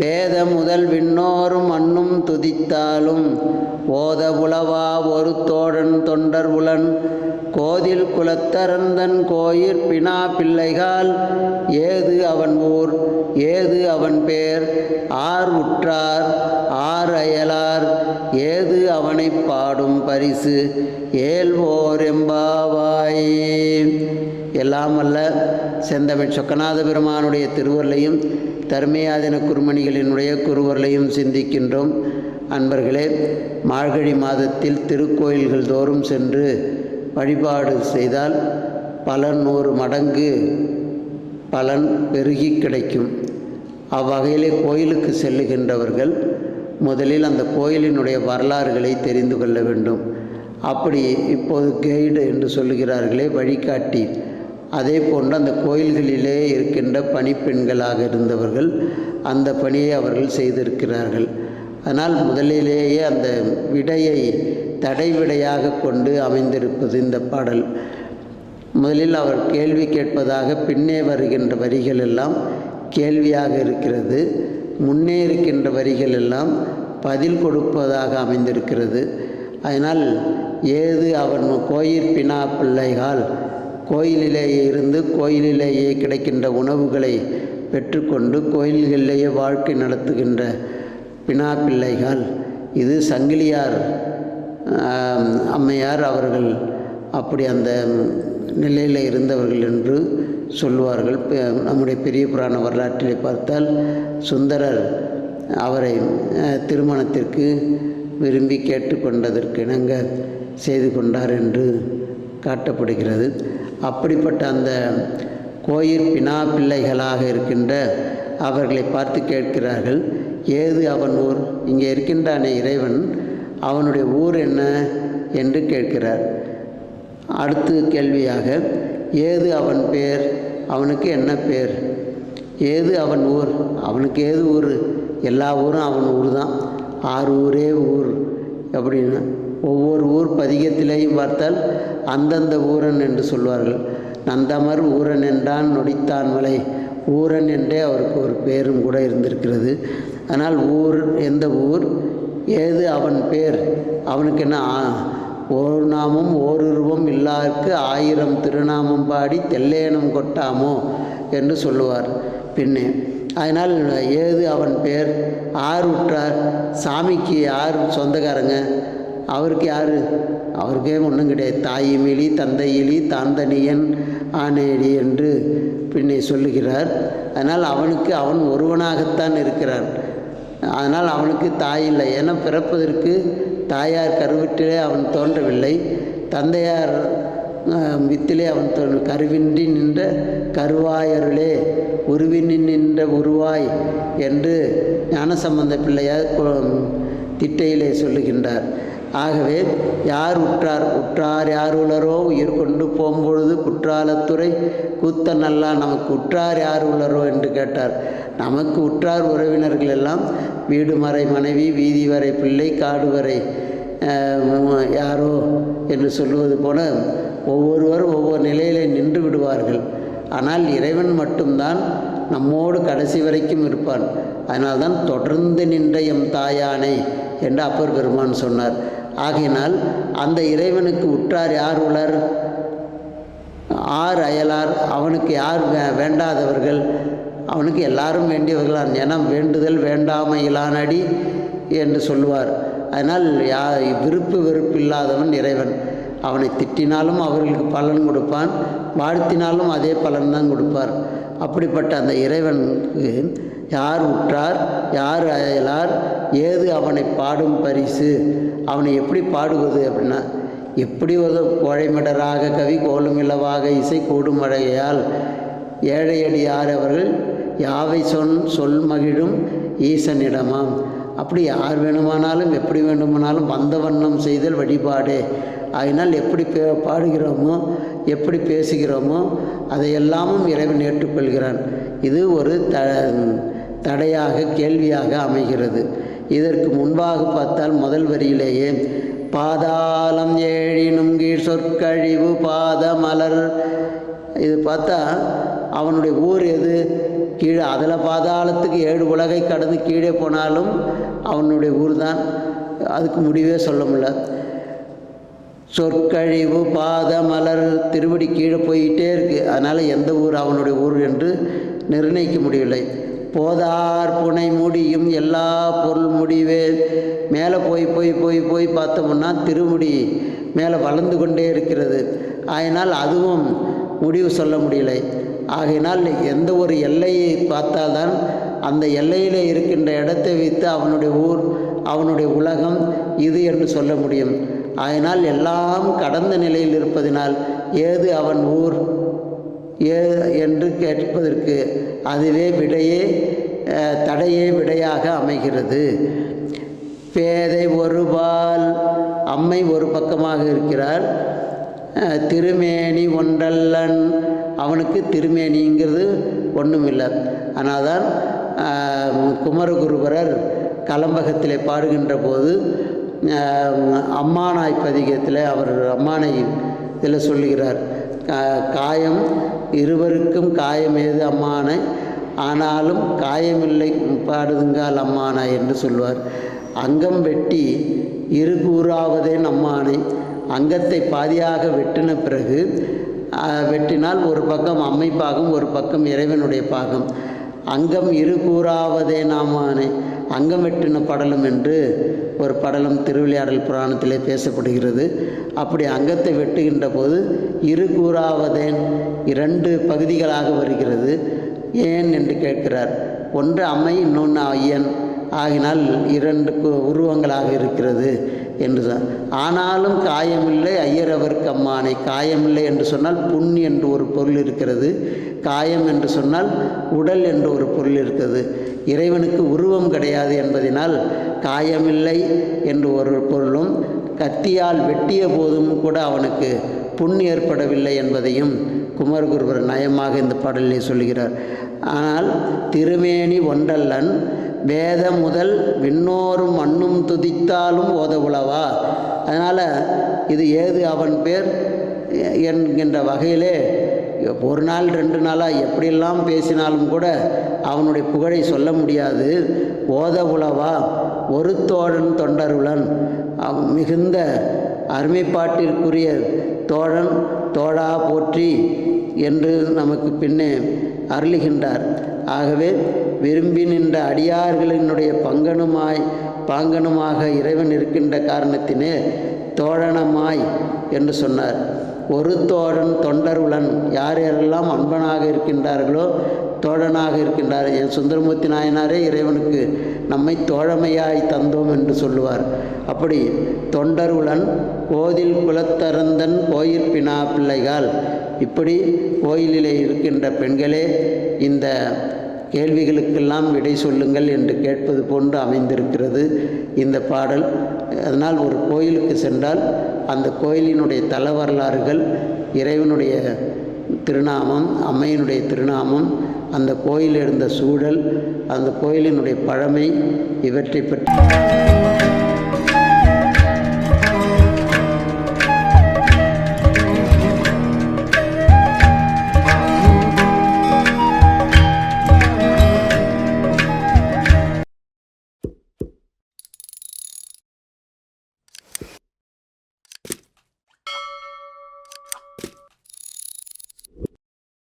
வேத முதல் விண்ணோரும் மண்ணும் துதித்தாலும் ஓத புலவா ஒரு தோழன் தொண்டர் உளன் கோதில் குலத்தரந்தன் கோயிற் பினா பிள்ளைகால் ஏது அவன் ஊர் ஏது அவன் பேர் ஆர் உற்றார் ஆர் அயலார் ஏது அவனை பாடும் பரிசு ஏல்வோர் எம்பாவாய். எல்லாம் அல்ல செந்தமிழ் சொக்கநாத பெருமானுடைய திருவருளையும் தர்மயாதன குருமணிகளினுடைய குருவருளையும் சிந்திக்கின்றோம். அன்பர்களே, மார்கழி மாதத்தில் திருக்கோயில்கள் தோறும் சென்று வழிபாடு செய்தால் பல 100 மடங்கு பலன் பெருகி கிடைக்கும். அவ்வகையிலே கோயிலுக்கு செல்லுகின்றவர்கள் முதலில் அந்த கோயிலினுடைய வரலாறுகளை தெரிந்து கொள்ள வேண்டும். அப்படி இப்போது கைடு என்று சொல்லுகிறார்களே, வழிகாட்டி, அதே போன்று அந்த கோயில்களிலே இருக்கின்ற பணிப்பெண்களாக இருந்தவர்கள் அந்த பணியை அவர்கள் செய்திருக்கிறார்கள். அதனால் முதலிலேயே அந்த விடையை தடைவிடையாக கொண்டு அமைந்திருப்பது இந்த பாடல். முதலில் அவர் கேள்வி கேட்பதாக பின்னே வருகின்ற வரிகள் எல்லாம் கேள்வியாக இருக்கிறது. முன்னே இருக்கின்ற வரிகள் எல்லாம் பதில் கொடுப்பதாக அமைந்திருக்கிறது. அதனால் ஏது அவன் கோயிற் பினா பிள்ளைகால், கோயிலிலேயே இருந்து கோயிலிலேயே கிடைக்கின்ற உணவுகளை பெற்றுக்கொண்டு கோயில்களிலேயே வாழ்க்கை நடத்துகின்ற பினா பிள்ளைகள். இது சங்கிலியார் அம்மையார் அவர்கள் அப்படி அந்த நிலையில் இருந்தவர்கள் என்று சொல்லுவார்கள். நம்முடைய பெரிய புராண வரலாற்றிலே பார்த்தால் சுந்தரர் அவரை திருமணத்திற்கு விரும்பி கேட்டுக்கொண்டதற்கு இணங்க செய்து கொண்டார் என்று காட்டப்படுகிறது. அப்படிப்பட்ட அந்த கோயிற் பினா பிள்ளைகளாக இருக்கின்ற அவர்களை பார்த்து கேட்கிறார்கள், ஏது அவன் ஊர், இங்கே இருக்கின்றானே இறைவன், அவனுடைய ஊர் என்ன என்று கேட்கிறார். அடுத்த கேள்வியாக ஏது அவன் பேர், அவனுக்கு என்ன பேர், ஏது அவன் ஊர், அவனுக்கு ஏது ஊர், எல்லா ஊரும் அவன் ஊர் தான், 6 ஊரே ஊர் அப்படின்னு. ஒவ்வொரு ஊர் பதிகத்திலேயும் பார்த்தால் அந்தந்த ஊரன் என்று சொல்வார்கள். நந்தமர் ஊரன் என்றான் நொடித்தான் மலை, ஊரன் என்றே அவருக்கு ஒரு பேரும் கூட இருந்திருக்கிறது. ஆனால் ஊர், எந்த ஊர், ஏது அவன் பேர், அவனுக்கு என்ன, ஓர் நாமம் ஓருருவம் இல்லாருக்கு 1000 திருநாமம் பாடி தெல்லேனம் கொட்டாமோ என்று சொல்லுவார் பின்னே. அதனால் ஏது அவன் பேர், ஆர் உற்றார், சாமிக்கு யார் சொந்தக்காரங்க, அவருக்கு யார், அவருக்கே ஒன்றும் கிடையாது, தாயிமிலி தந்தையிலி தாந்தனியன் ஆனேடி என்று பின்னே சொல்லுகிறார். அதனால் அவனுக்கு அவன் ஒருவனாகத்தான் இருக்கிறான். அதனால் அவனுக்கு தாய் இல்லை. ஏன்னா பிறப்பதற்கு தாயார் கருவிற்றிலே அவன் தோன்றவில்லை, தந்தையார் வித்திலே அவன் கருவின்றி நின்ற கருவாயருளே உருவினி நின்ற உருவாய் என்று ஞானசம்பந்த பிள்ளையார் திட்டையிலே சொல்லுகின்றார். ஆகவே யார் உற்றார், உற்றார் யார் உளரோ உயிர் கொண்டு போகும்பொழுது குற்றாலத்துறை கூத்த நல்லா, நமக்கு உற்றார் யார் உளரோ என்று கேட்டார். நமக்கு உற்றார் உறவினர்கள் எல்லாம் வீடு மறை மனைவி, வீதி வரை பிள்ளை, காடு வரை யாரோ என்று சொல்லுவது போல ஒவ்வொருவரும் ஒவ்வொரு நிலையிலே நின்று விடுவார்கள். ஆனால் இறைவன் மட்டும்தான் நம்மோடு கடைசி வரைக்கும் இருப்பான். அதனால்தான் தொடர்ந்து நின்ற எம் தாயானை என்று அப்பர் பெருமான் சொன்னார். ஆகையினால் அந்த இறைவனுக்கு உற்றார் யார் உளர், ஆர் அயலார், அவனுக்கு யார் வேண்டாதவர்கள், அவனுக்கு எல்லாரும் வேண்டியவர்களான். என வேண்டுதல் வேண்டாமையிலானடி என்று சொல்லுவார். அதனால் விருப்பு வெறுப்பு இல்லாதவன் இறைவன். அவனை திட்டினாலும் அவர்களுக்கு பலன் கொடுப்பான், வாழ்த்தினாலும் அதே பலன் தான் கொடுப்பார். அப்படிப்பட்ட அந்த இறைவனுக்கு யார் உற்றார் யார் அயலார், ஏது அவனை பாடும் பரிசு, அவனை எப்படி பாடுவது அப்படின்னா, எப்படி ஒரு கோழைமிடராக கவி கோலுமிளவாக இசை கூடுமழையால் ஏழையடியார் அவர்கள் யாவை சொல் மகிழும் ஈசனிடமாம். அப்படி யார் வேணுமானாலும் எப்படி வேண்டுமானாலும் வந்த வண்ணம் செய்தல் வழிபாடே. அதனால் எப்படி பாடுகிறோமோ எப்படி பேசுகிறோமோ அதையெல்லாமும் இறைவன் ஏற்றுக்கொள்கிறான். இது ஒரு தடையாக கேள்வியாக அமைகிறது. இதற்கு முன்பாக பார்த்தால் முதல் வரியிலேயே பாதாளம் ஏழினும் கீழ் சொற்கழிவு பாத மலர், இது பார்த்தா அவனுடைய ஊர் எது, கீழே அதில் பாதாளத்துக்கு 7 உலகை கடந்து கீழே போனாலும் அவனுடைய ஊர் தான். அதுக்கு முடிவே சொல்ல முடியல. சொற்கழிவு பாத மலர் திருவடி கீழே போயிட்டே இருக்குது. அதனால் எந்த ஊர் அவனுடைய ஊர் என்று நிர்ணயிக்க முடியவில்லை. போதார் புனை முடியும் எல்லா பொருள் முடிவே. மேலே போய் போய் போய் போய் பார்த்தோம்னா திருமுடி மேலே வளர்ந்து கொண்டே இருக்கிறது. ஆகையினால் அதுவும் முடிவு சொல்ல முடியலை. ஆகையினால் எந்த ஒரு எல்லையை பார்த்தால்தான் அந்த எல்லையில் இருக்கின்ற இடத்தை வைத்து அவனுடைய ஊர் அவனுடைய உலகம் இது என்று சொல்ல முடியும். ஆகையினால் எல்லாம் கடந்த நிலையில் இருப்பதினால் ஏது அவன் ஊர் என்று கேட்பதற்கு அதுவே விடையே தடையே விடையாக அமைகிறது. பேதை ஒருபால், அம்மை ஒரு பக்கமாக இருக்கிறார். திருமேனி ஒன்றல்லன், அவனுக்கு திருமேனிங்கிறது ஒன்றும் இல்லை. ஆனால் தான் குமரகுருபரர் கலம்பகத்திலே பாடுகின்ற போது அம்மானாய் பதிகத்தில் அவர் அம்மானை இதில் சொல்லுகிறார். காயம் இருவருக்கும் காயம் ஏது அம்மானை, ஆனாலும் காயமில்லை பாடுதுங்கால் அம்மானா என்று சொல்வார். அங்கம் வெட்டி இரு கூறாவதேன் அம்மானை, அங்கத்தை பாதியாக வெட்டின பிறகு வெட்டினால் ஒரு பக்கம் அம்மை பாகம் ஒரு பக்கம் இறைவனுடைய பாகம். அங்கம் இரு கூறாவதே நாமானே, அங்கம் வெட்டின படலம் என்று ஒரு படலம் திருவிளையாடல் புராணத்திலே பேசப்படுகிறது. அப்படி அங்கத்தை வெட்டுகின்ற போது இரு கூறாவதேன் 2 பகுதிகளாக வருகிறது. ஏன் என்று கேட்கிறார். ஒன்று அம்மை, இன்னொன்று ஐயன். ஆகினால் 2 உருவங்களாக இருக்கிறது என்று தான். ஆனாலும் காயமில்லை ஐயரவர்க்கு அம்மானை. காயமில்லை என்று சொன்னால் புண் என்று ஒரு பொருள் இருக்கிறது. காயம் என்று சொன்னால் உடல் என்று ஒரு பொருள் இருக்கிறது. இறைவனுக்கு உருவம் கிடையாது என்பதனால் காயமில்லை என்று ஒரு பொருளும், கத்தியால் வெட்டிய போதும் கூட அவனுக்கு புண் ஏற்படவில்லை என்பதையும் குமரகுருபர் நயமாக இந்த பாடலிலே சொல்கிறார். ஆனால் திருமேனி ஒன்றல்லன், வேத முதல் விண்ணோரும் மண்ணும் துதித்தாலும் ஓத உளவா. அதனால் இது ஏது அவன் பேர் என்கின்ற வகையிலே 1 நாள் 2 நாளாக எப்படியெல்லாம் பேசினாலும் கூட அவனுடைய புகழை சொல்ல முடியாது. ஓத உளவா ஒரு தோழன் தொண்டருளன், மிகுந்த அருமைப்பாட்டிற்குரிய தோழன் தோழா போற்றி என்று நமக்கு பின்னே அருளுகின்றார். ஆகவே விரும்பி நின்ற அடியார்களினுடைய பாங்கனுமாக இறைவன் இருக்கின்ற காரணத்தினே தோழனமாய் என்று சொன்னார். ஒரு தோழன் தொண்டருளன், யார் யாரெல்லாம் அன்பனாக இருக்கின்றார்களோ தோழனாக இருக்கின்றார். என் சுந்தரமூர்த்தி நாயனாரே இறைவனுக்கு நம்மை தோழமையாய் தந்தோம் என்று சொல்லுவார். அப்படி தொண்டருளன் கோதில் குலத்தரந்தன் கோயில் பினா பிள்ளைகள். இப்படி கோயிலிலே இருக்கின்ற பெண்களே இந்த கேள்விகளுக்கெல்லாம் விடை சொல்லுங்கள் என்று கேட்பது போன்று அமைந்திருக்கிறது இந்த பாடல். அதனால் ஒரு கோயிலுக்கு சென்றால் அந்த கோயிலினுடைய தல வரலாறுகள், இறைவனுடைய திருநாமம், அம்மையினுடைய திருநாமம், அந்த கோயில் இருந்த சூழல், அந்த கோயிலினுடைய பழமை, இவற்றை பற்றி